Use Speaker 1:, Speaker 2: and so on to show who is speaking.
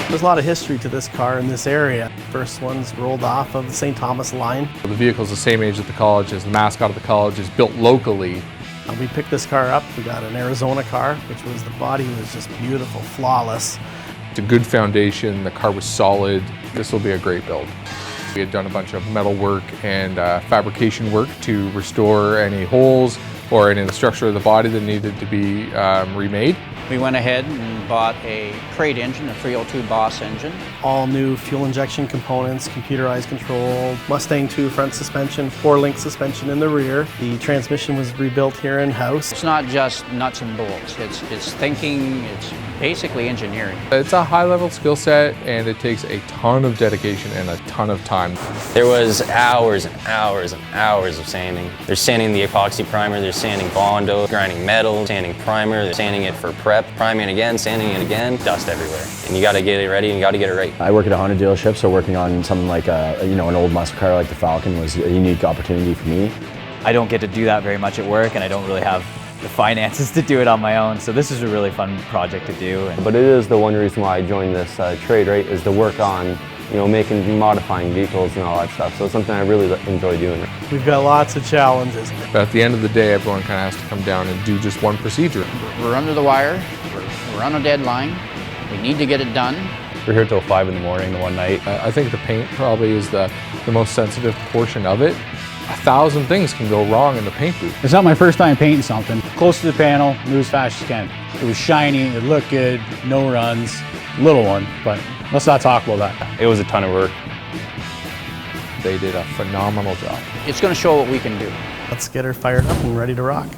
Speaker 1: There's a lot of history to this car in this area. First one's rolled off of the St. Thomas line.
Speaker 2: The vehicle's the same age as the college, as the mascot of the college, is built locally.
Speaker 1: We picked this car up. We got an Arizona car, which was, the body was just beautiful, flawless.
Speaker 2: It's a good foundation, the car was solid. This will be a great build. We had done a bunch of metal work and fabrication work to restore any holes or any of the structure of the body that needed to be remade.
Speaker 3: We went ahead and bought a crate engine, a 302 Boss engine.
Speaker 1: All new fuel injection components, computerized control, Mustang 2 front suspension, 4-link suspension in the rear. The transmission was rebuilt here in-house.
Speaker 3: It's not just nuts and bolts, it's thinking, it's basically engineering.
Speaker 2: It's a high-level skill set and it takes a ton of dedication and a ton of time.
Speaker 4: There was hours and hours and hours of sanding. They're sanding the epoxy primer, they're sanding Bondo, grinding metal, sanding primer, they're sanding it for prep, priming it again, sanding it again, dust everywhere. And you gotta get it ready and you gotta get it right.
Speaker 5: I work at a Honda dealership, so working on something like an old muscle car like the Falcon was a unique opportunity for me.
Speaker 6: I don't get to do that very much at work, and I don't really have the finances to do it on my own, so this is a really fun project to do.
Speaker 7: But it is the one reason why I joined this trade, right, is to work on modifying vehicles and all that stuff. So it's something I really enjoy doing.
Speaker 1: We've got lots of challenges.
Speaker 2: But at the end of the day, everyone kind of has to come down and do just one procedure.
Speaker 3: We're under the wire, we're on a deadline, we need to get it done.
Speaker 5: We're here till 5 in the morning the one night.
Speaker 2: I think the paint probably is the most sensitive portion of it. 1,000 things can go wrong in the paint booth.
Speaker 8: It's not my first time painting something. Close to the panel, move as fast as you can. It was shiny, it looked good, no runs. Little one, but let's not talk about that.
Speaker 5: It was a ton of work.
Speaker 2: They did a phenomenal job.
Speaker 3: It's going to show what we can do.
Speaker 1: Let's get her fired up and ready to rock.